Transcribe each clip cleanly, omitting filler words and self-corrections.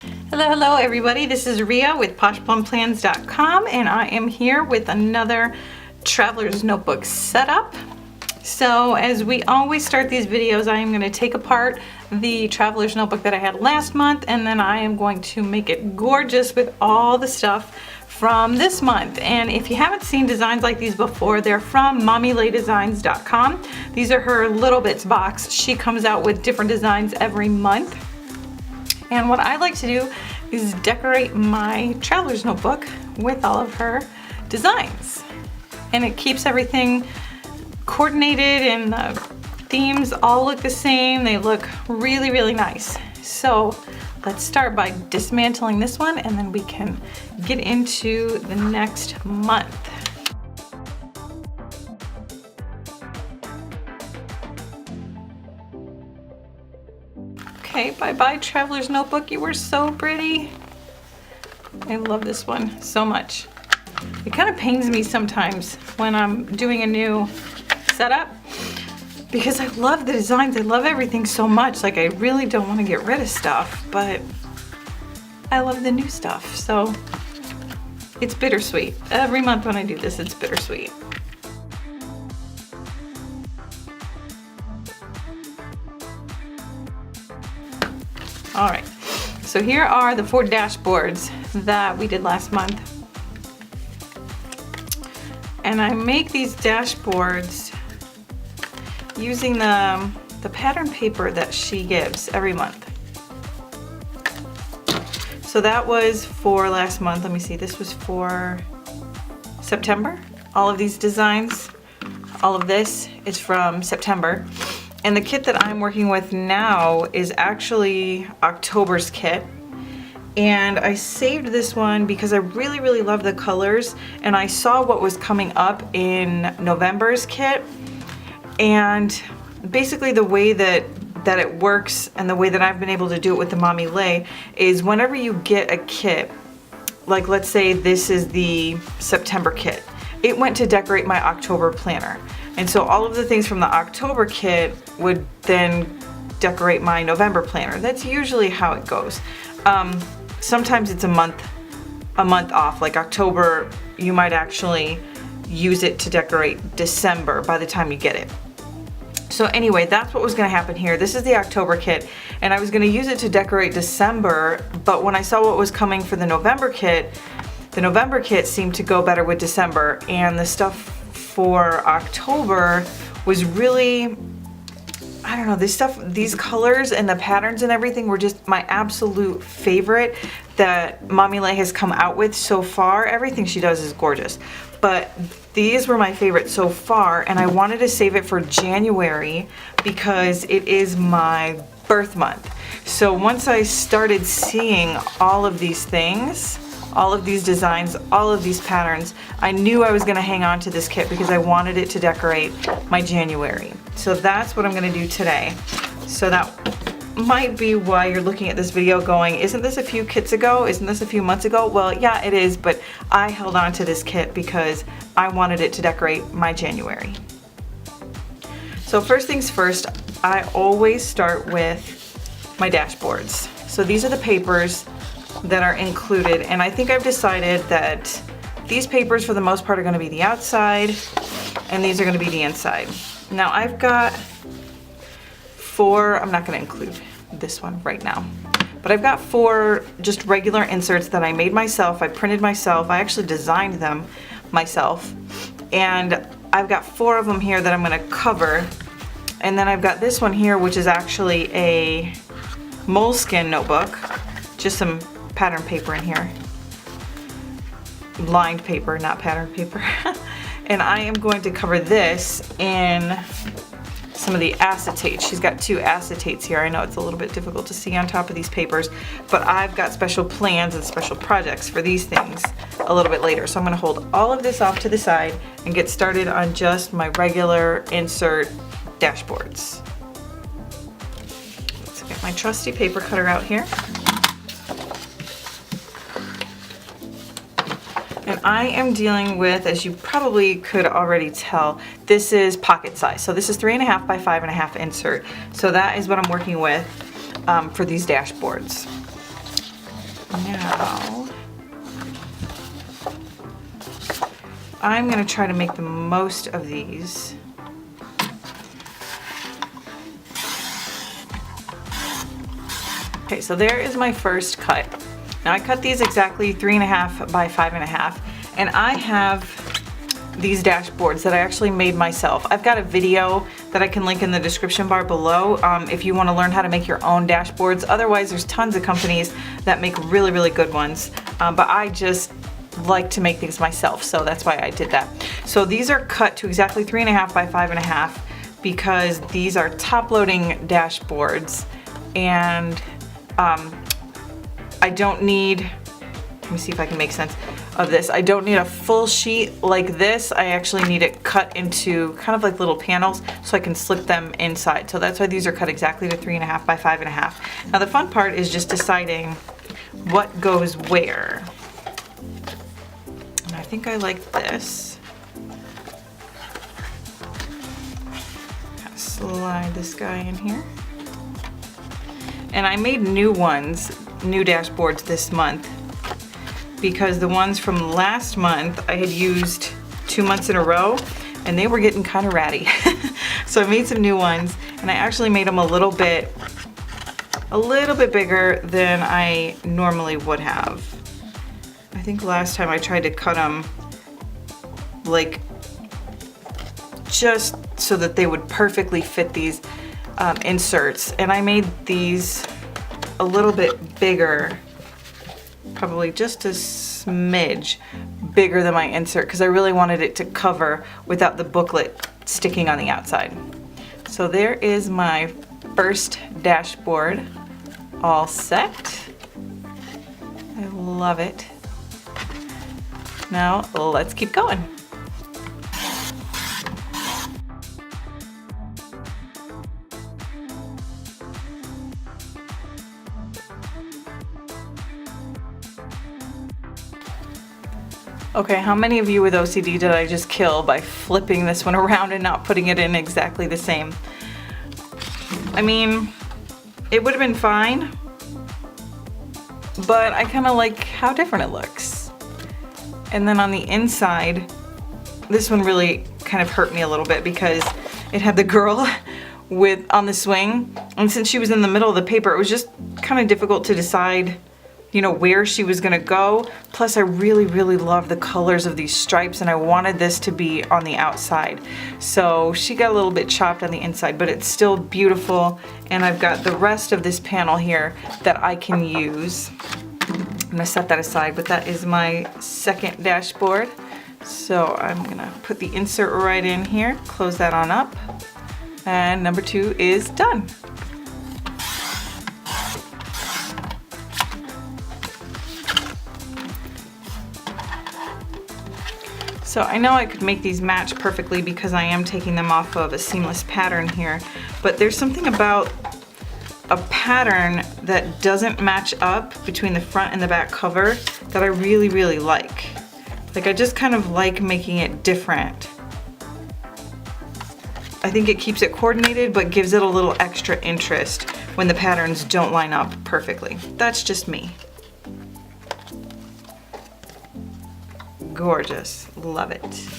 Hello everybody, this is Rhea with PoshPlumPlans.com and I am here with another traveler's notebook setup. So as we always start these videos, I am going to take apart the traveler's notebook that I had last month, and then I am going to make it gorgeous with all the stuff from this month. And if you haven't seen designs like these before, they're from MommyLheyDesigns.com. These are her Little Bits box. She comes out with different designs every month. And what I like to do is decorate my traveler's notebook with all of her designs. And it keeps everything coordinated and the themes all look the same. They look really, really nice. So let's start by dismantling this one and then we can get into the next month. Okay, bye-bye traveler's notebook. You were so pretty. I love this one so much. It kind of pains me sometimes when I'm doing a new setup because I love the designs. I love everything so much. Like, I really don't want to get rid of stuff, but I love the new stuff. So it's bittersweet. Every month when I do this, it's bittersweet. All right, so here are the 4 dashboards that we did last month. And I make these dashboards using the pattern paper that she gives every month. So that was for last month. Let me see, this was for September. All of these designs, all of this is from September. And the kit that I'm working with now is actually October's kit. And I saved this one because I really, really love the colors. And I saw what was coming up in November's kit. And basically the way that it works and the way that I've been able to do it with the Mommy Lhey is whenever you get a kit, like let's say this is the September kit, it went to decorate my October planner. And so all of the things from the October kit would then decorate my November planner. That's usually how it goes. Sometimes it's a month off. Like October, you might actually use it to decorate December by the time you get it. So anyway, that's what was gonna happen here. This is the October kit, and I was gonna use it to decorate December, but when I saw what was coming for the November kit seemed to go better with December, and the stuff for October was really, I don't know, these colors and the patterns and everything were just my absolute favorite that Mommy Lhey has come out with so far. Everything she does is gorgeous, but these were my favorite so far, and I wanted to save it for January because it is my birth month. So once I started seeing all of these things, all of these designs, all of these patterns, I knew I was gonna hang on to this kit because I wanted it to decorate my January. So that's what I'm gonna do today. So that might be why you're looking at this video going, isn't this a few kits ago? Isn't this a few months ago? Well, yeah, it is, but I held on to this kit because I wanted it to decorate my January. So first things first, I always start with my dashboards. So these are the papers that are included, and I think I've decided that these papers for the most part are going to be the outside and these are going to be the inside. Now I've got 4, I'm not going to include this one right now, but I've got 4 just regular inserts that I made myself. I printed myself, I actually designed them myself, and I've got 4 of them here that I'm going to cover. And then I've got this one here, which is actually a moleskin notebook, just some pattern paper in here, lined paper, not pattern paper. And I am going to cover this in some of the acetate. She's got 2 acetates here. I know it's a little bit difficult to see on top of these papers, but I've got special plans and special projects for these things a little bit later. So I'm gonna hold all of this off to the side and get started on just my regular insert dashboards. Let's get my trusty paper cutter out here. And I am dealing with, as you probably could already tell, this is pocket size. So this is 3.5 by 5.5 insert. So that is what I'm working with for these dashboards. Now, I'm gonna try to make the most of these. Okay, so there is my first cut. Now I cut these exactly 3.5 by 5.5, and I have these dashboards that I actually made myself. I've got a video that I can link in the description bar below if you want to learn how to make your own dashboards. Otherwise, there's tons of companies that make really, really good ones, but I just like to make things myself, so that's why I did that. So these are cut to exactly 3.5 by 5.5 because these are top-loading dashboards, and I don't need, let me see if I can make sense of this. I don't need a full sheet like this. I actually need it cut into kind of like little panels so I can slip them inside. So that's why these are cut exactly to 3.5 by 5.5. Now the fun part is just deciding what goes where. And I think I like this. Slide this guy in here. And I made new ones, new dashboards this month, because the ones from last month I had used 2 months in a row and they were getting kind of ratty. So I made some new ones, and I actually made them a little bit bigger than I normally would have. I think last time I tried to cut them like just so that they would perfectly fit these inserts, and I made these a little bit bigger, probably just a smidge bigger than my insert, because I really wanted it to cover without the booklet sticking on the outside. So there is my first dashboard all set. I love it. Now let's keep going. Okay, how many of you with OCD did I just kill by flipping this one around and not putting it in exactly the same? I mean, it would have been fine, but I kind of like how different it looks. And then on the inside, this one really kind of hurt me a little bit because it had the girl on the swing, and since she was in the middle of the paper, it was just kind of difficult to decide, you know, where she was gonna go. Plus I really, really love the colors of these stripes, and I wanted this to be on the outside. So she got a little bit chopped on the inside, but it's still beautiful. And I've got the rest of this panel here that I can use. I'm gonna set that aside, but that is my second dashboard. So I'm gonna put the insert right in here, close that on up, and number 2 is done. So I know I could make these match perfectly because I am taking them off of a seamless pattern here, but there's something about a pattern that doesn't match up between the front and the back cover that I really, really like. Like, I just kind of like making it different. I think it keeps it coordinated but gives it a little extra interest when the patterns don't line up perfectly. That's just me. Gorgeous, love it.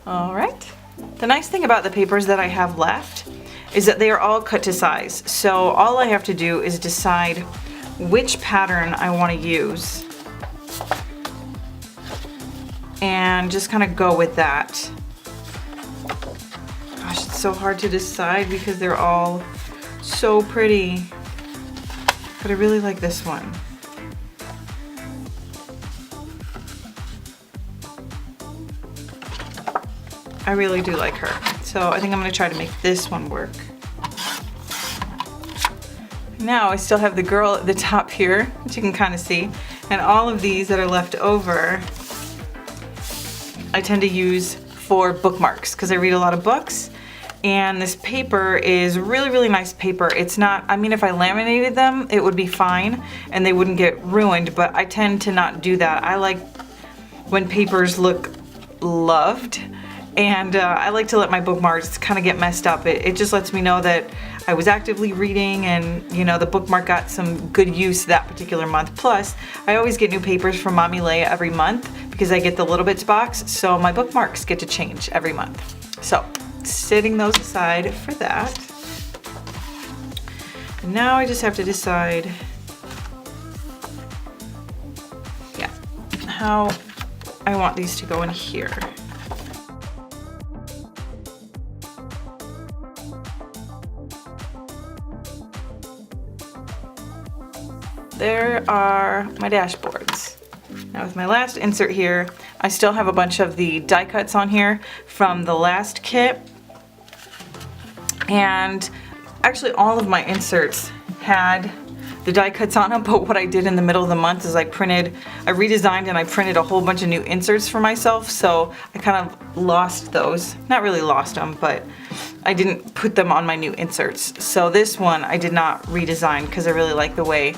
All right, the nice thing about the papers that I have left is that they are all cut to size. So all I have to do is decide which pattern I want to use and just kind of go with that. Gosh, it's so hard to decide because they're all so pretty, but I really like this one. I really do like her. So I think I'm gonna try to make this one work. Now I still have the girl at the top here, which you can kind of see, and all of these that are left over, I tend to use for bookmarks because I read a lot of books, and this paper is really, really nice paper. It's not, I mean, if I laminated them, it would be fine and they wouldn't get ruined, but I tend to not do that. I like when papers look loved And I like to let my bookmarks kind of get messed up. It just lets me know that I was actively reading and, you know, the bookmark got some good use that particular month. Plus, I always get new papers from Mommy Lhey every month because I get the Little Bits box, so my bookmarks get to change every month. So, setting those aside for that. And now I just have to decide, yeah, how I want these to go in here. There are my dashboards. Now with my last insert here, I still have a bunch of the die cuts on here from the last kit. And actually all of my inserts had the die cuts on them, but what I did in the middle of the month is I redesigned and I printed a whole bunch of new inserts for myself, so I kind of lost those. Not really lost them, but I didn't put them on my new inserts. So this one I did not redesign because I really like the way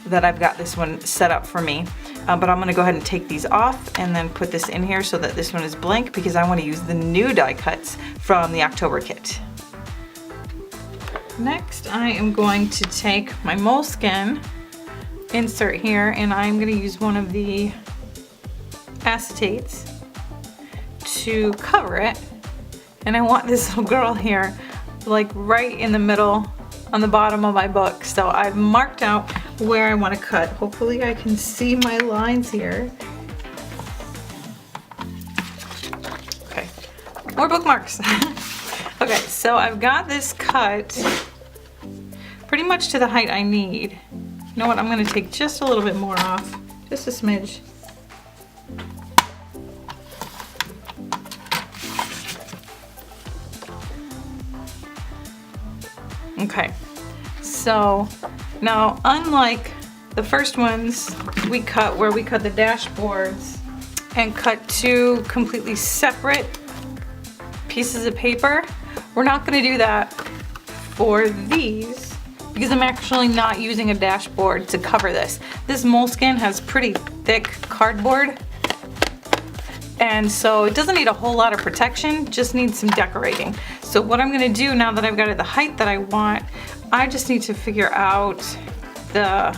that I've got this one set up for me. But I'm gonna go ahead and take these off and then put this in here so that this one is blank because I want to use the new die cuts from the October kit. Next, I am going to take my moleskin insert here and I'm gonna use one of the acetates to cover it. And I want this little girl here, like right in the middle on the bottom of my book. So I've marked out where I want to cut. Hopefully I can see my lines here. Okay, more bookmarks. Okay, so I've got this cut pretty much to the height I need. You know what, I'm going to take just a little bit more off, just a smidge. Okay, so now unlike the first ones we cut where we cut the dashboards and cut two completely separate pieces of paper, we're not going to do that for these because I'm actually not using a dashboard to cover this. This moleskin has pretty thick cardboard, and so it doesn't need a whole lot of protection, just needs some decorating. So what I'm going to do now that I've got it the height that I want, I just need to figure out the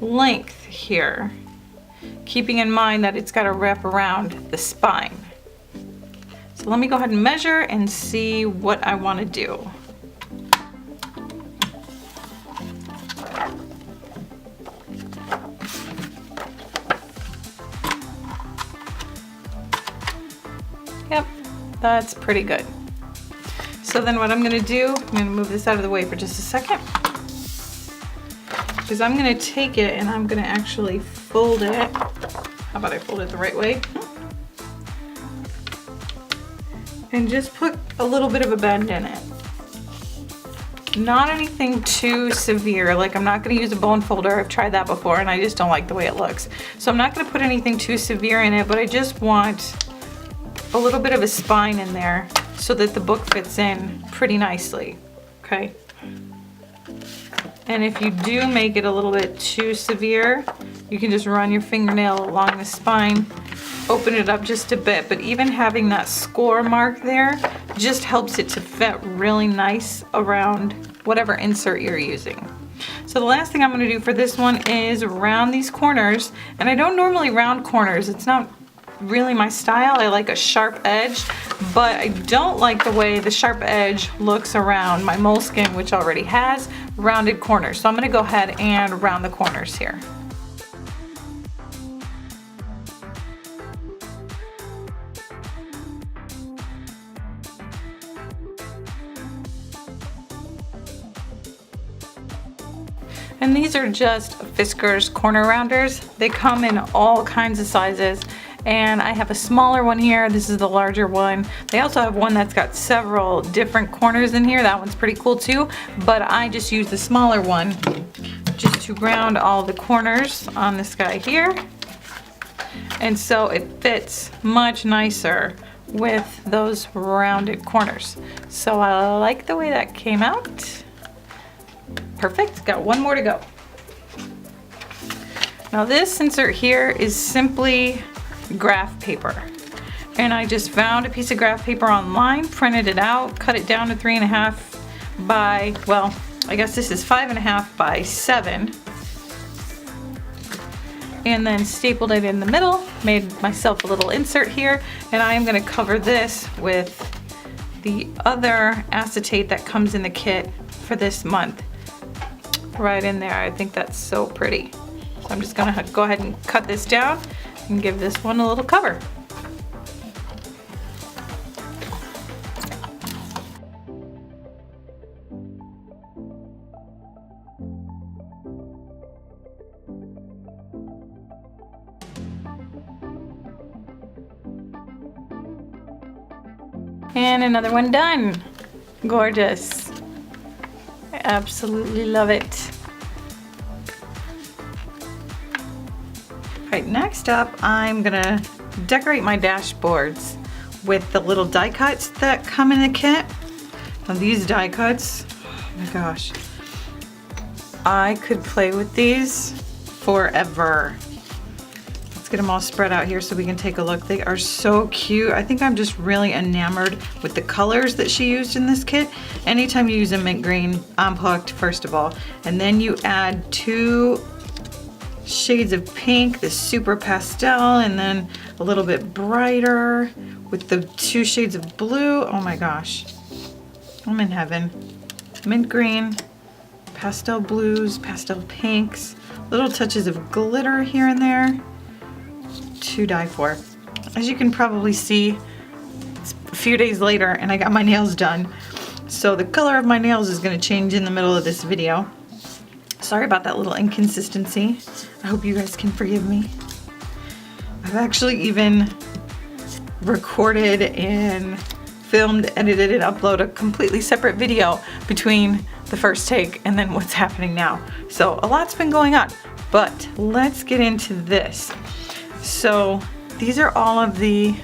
length here, keeping in mind that it's got to wrap around the spine. So let me go ahead and measure and see what I want to do. Yep, that's pretty good. So then what I'm going to do, I'm going to move this out of the way for just a second, because I'm going to take it and I'm going to actually fold it. How about I fold it the right way? And just put a little bit of a bend in it. Not anything too severe, like I'm not going to use a bone folder. I've tried that before and I just don't like the way it looks. So I'm not going to put anything too severe in it, but I just want a little bit of a spine in there so that the book fits in pretty nicely, okay? And if you do make it a little bit too severe, you can just run your fingernail along the spine, open it up just a bit, but even having that score mark there just helps it to fit really nice around whatever insert you're using. So the last thing I'm going to do for this one is round these corners, and I don't normally round corners. It's not really my style. I like a sharp edge, but I don't like the way the sharp edge looks around my moleskin, which already has rounded corners. So I'm going to go ahead and round the corners here. And these are just Fisker's corner rounders. They come in all kinds of sizes. And I have a smaller one here. This is the larger one. They also have one that's got several different corners in here. That one's pretty cool too. But I just use the smaller one just to round all the corners on this guy here. And so it fits much nicer with those rounded corners. So I like the way that came out. Perfect, got one more to go. Now this insert here is simply graph paper. And I just found a piece of graph paper online, printed it out, cut it down to 3.5 by, well, I guess this is 5.5 by 7. And then stapled it in the middle, made myself a little insert here, and I am gonna cover this with the other acetate that comes in the kit for this month. Right in there, I think that's so pretty. So I'm just gonna go ahead and cut this down and give this one a little cover. And another one done. Gorgeous. I absolutely love it. Alright, next up I'm gonna decorate my dashboards with the little die cuts that come in the kit. Now these die cuts, oh my gosh, I could play with these forever. Let's get them all spread out here so we can take a look. They are so cute. I think I'm just really enamored with the colors that she used in this kit. Anytime you use a mint green, I'm hooked, first of all. And then you add 2 shades of pink, this super pastel, and then a little bit brighter with the 2 shades of blue. Oh my gosh, I'm in heaven. Mint green, pastel blues, pastel pinks, little touches of glitter here and there. To die for. As you can probably see, it's a few days later and I got my nails done. So the color of my nails is going to change in the middle of this video. Sorry about that little inconsistency. I hope you guys can forgive me. I've actually even recorded and filmed, edited, and uploaded a completely separate video between the first take and then what's happening now. So a lot's been going on, but let's get into this. So these are all of the,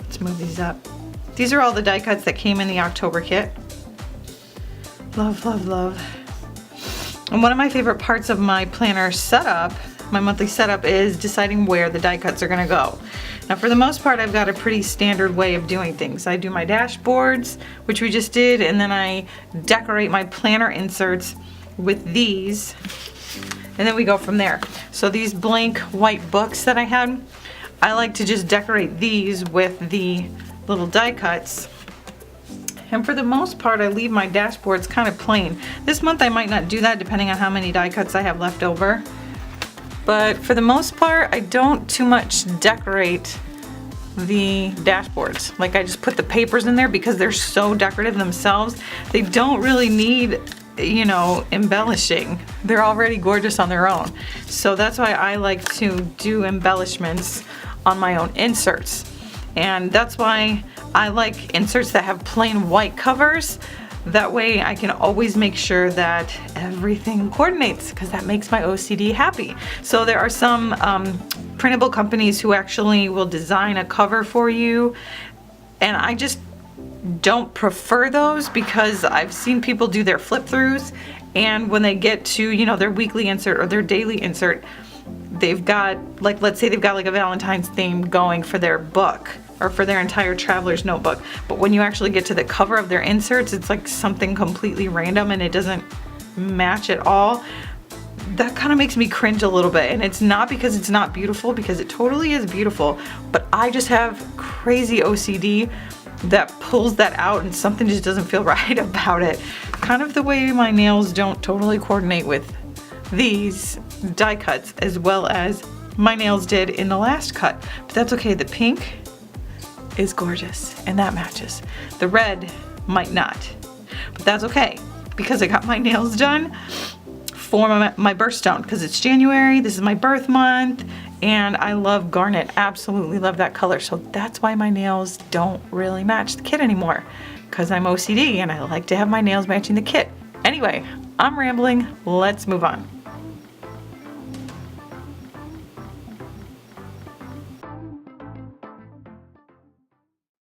let's move these up. These are all the die cuts that came in the October kit. Love, love, love. And one of my favorite parts of my planner setup, my monthly setup, is deciding where the die cuts are gonna go. Now for the most part, I've got a pretty standard way of doing things. I do my dashboards, which we just did, and then I decorate my planner inserts with these. And then we go from there. So these blank white books that I had, I like to just decorate these with the little die cuts. And for the most part, I leave my dashboards kind of plain. This month I might not do that depending on how many die cuts I have left over. But for the most part, I don't too much decorate the dashboards. Like I just put the papers in there because they're so decorative themselves. They don't really need, you know, embellishing. They're already gorgeous on their own. So that's why I like to do embellishments on my own inserts. And that's why I like inserts that have plain white covers. That way I can always make sure that everything coordinates, because that makes my OCD happy. So there are some printable companies who actually will design a cover for you, and I just don't prefer those because I've seen people do their flip throughs, and when they get to, you know, their weekly insert or their daily insert, they've got, like, let's say they've got like a Valentine's theme going for their book or for their entire traveler's notebook, but when you actually get to the cover of their inserts, it's like something completely random and it doesn't match at all. That kind of makes me cringe a little bit, and it's not because it's not beautiful, because it totally is beautiful, but I just have crazy OCD that pulls that out and something just doesn't feel right about it. Kind of the way my nails don't totally coordinate with these die cuts as well as my nails did in the last cut. But that's okay, the pink is gorgeous and that matches. The red might not, but that's okay because I got my nails done for my birthstone because it's January, this is my birth month, and I love garnet, absolutely love that color. So that's why my nails don't really match the kit anymore, because I'm OCD and I like to have my nails matching the kit. Anyway, I'm rambling, let's move on.